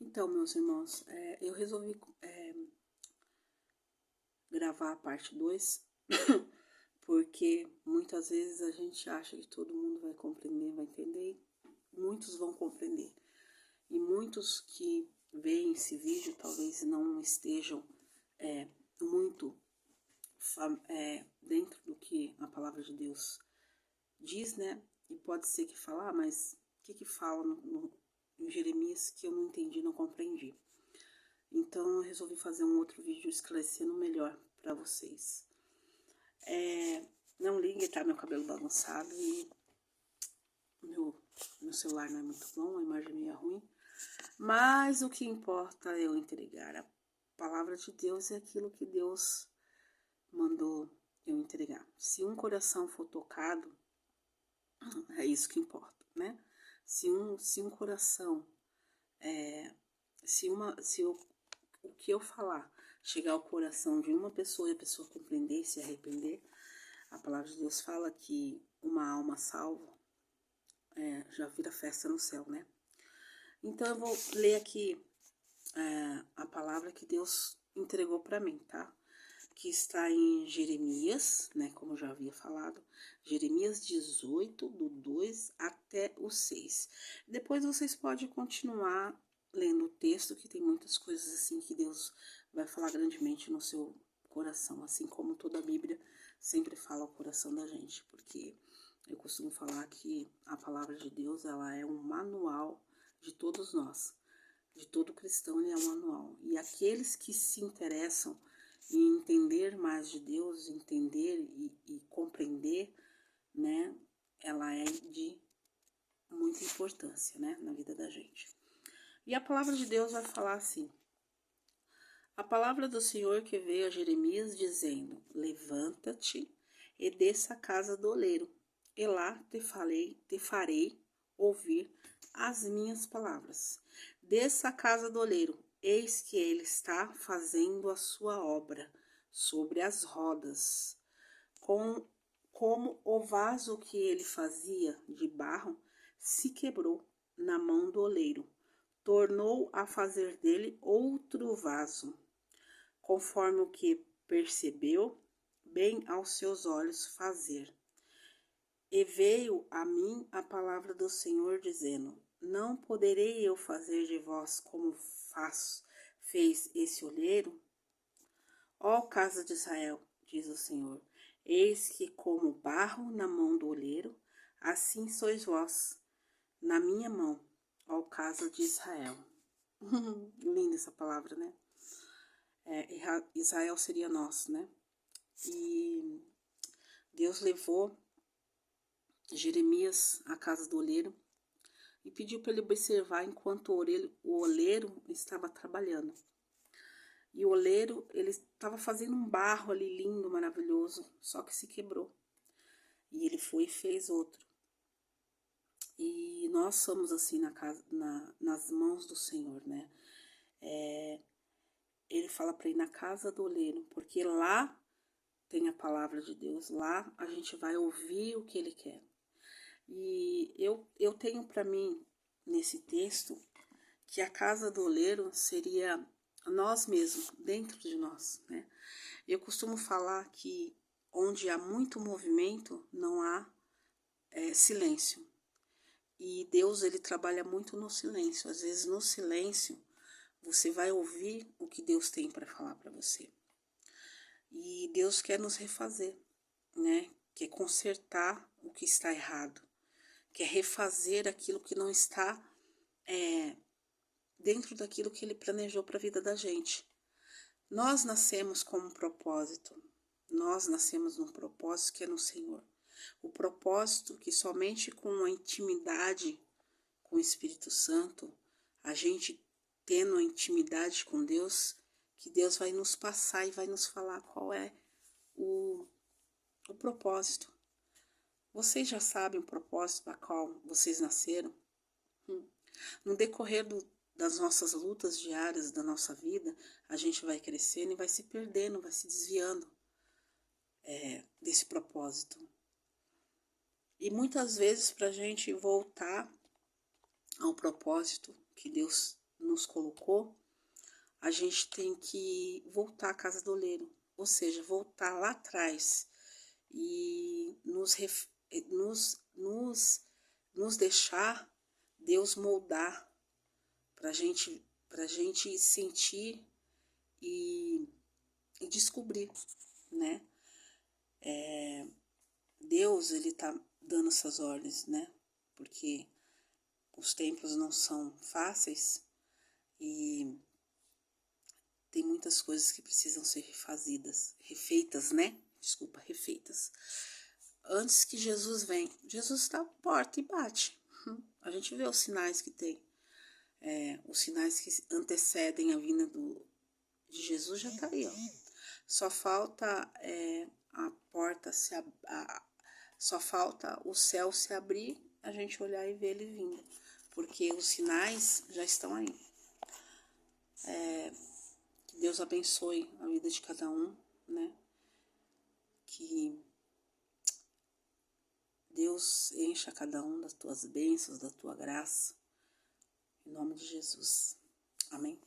Então, meus irmãos, eu resolvi gravar a parte 2, porque muitas vezes a gente acha que todo mundo vai compreender, vai entender, muitos vão compreender. E muitos que veem esse vídeo talvez não estejam muito dentro do que a palavra de Deus diz, né? E pode ser que falar, mas o que fala em Jeremias que eu não entendi, não compreendi. Então eu resolvi fazer um outro vídeo esclarecendo melhor para vocês. Não ligue, tá? Meu cabelo bagunçado e meu celular não é muito bom, a imagem é meio ruim. Mas o que importa é eu entregar. A palavra de Deus é aquilo que Deus mandou eu entregar. Se um coração for tocado, é isso que importa, né? Se um coração, o que eu falar chegar ao coração de uma pessoa e a pessoa compreender e se arrepender, a palavra de Deus fala que uma alma salva já vira festa no céu, né? Então eu vou ler aqui a palavra que Deus entregou para mim, tá? Que está em Jeremias, né, como eu já havia falado, Jeremias 18, do 2 até o 6. Depois vocês podem continuar lendo o texto, que tem muitas coisas assim que Deus vai falar grandemente no seu coração, assim como toda a Bíblia sempre fala ao coração da gente, porque eu costumo falar que a palavra de Deus, ela é um manual de todos nós, de todo cristão, ele é um manual. E aqueles que se interessam e entender mais de Deus, entender e compreender, né, ela é de muita importância, né, na vida da gente. E a palavra de Deus vai falar assim: a palavra do Senhor que veio a Jeremias dizendo: levanta-te e desça à casa do oleiro, e lá te farei ouvir as minhas palavras. Desça à casa do oleiro, eis que ele está fazendo a sua obra sobre as rodas. Como o vaso que ele fazia de barro se quebrou na mão do oleiro, tornou a fazer dele outro vaso, conforme o que percebeu bem aos seus olhos fazer. E veio a mim a palavra do Senhor, dizendo: não poderei eu fazer de vós como fez esse olheiro? Ó casa de Israel, diz o Senhor, eis que como barro na mão do olheiro, assim sois vós na minha mão, ó casa de Israel. Linda essa palavra, né? Israel seria nós, né? E Deus levou Jeremias à casa do oleiro e pediu para ele observar enquanto o oleiro estava trabalhando. E o oleiro, ele estava fazendo um barro ali lindo, maravilhoso, só que se quebrou. E ele foi e fez outro. E nós somos assim nas mãos do Senhor, né? Ele fala para ir na casa do oleiro, porque lá tem a palavra de Deus, lá a gente vai ouvir o que ele quer. E eu tenho para mim, nesse texto, que a casa do oleiro seria nós mesmos, dentro de nós, né? Eu costumo falar que onde há muito movimento, não há silêncio. E Deus, ele trabalha muito no silêncio. Às vezes, no silêncio, você vai ouvir o que Deus tem para falar para você. E Deus quer nos refazer, né? Quer consertar o que está errado. Quer refazer aquilo que não está dentro daquilo que ele planejou para a vida da gente. Nós nascemos com um propósito. Nós nascemos num propósito que é no Senhor. O propósito que somente com a intimidade com o Espírito Santo, a gente tendo a intimidade com Deus, que Deus vai nos passar e vai nos falar qual é o propósito. Vocês já sabem o propósito para qual vocês nasceram? No decorrer das nossas lutas diárias da nossa vida, a gente vai crescendo e vai se perdendo, vai se desviando desse propósito. E muitas vezes, para a gente voltar ao propósito que Deus nos colocou, a gente tem que voltar à casa do oleiro, ou seja, voltar lá atrás e nos deixar Deus moldar para a gente sentir e descobrir, né? Deus, ele tá dando essas ordens, né? Porque os tempos não são fáceis e tem muitas coisas que precisam ser refeitas, né? Desculpa, refeitas. Antes que Jesus venha, Jesus está à porta e bate. A gente vê os sinais que tem. Os sinais que antecedem a vinda de Jesus já tá aí, ó. Só falta a porta só falta o céu se abrir, a gente olhar e ver ele vindo, porque os sinais já estão aí. Que Deus abençoe a vida de cada um, né? Que Deus encha cada um das tuas bênçãos, da tua graça, em nome de Jesus. Amém?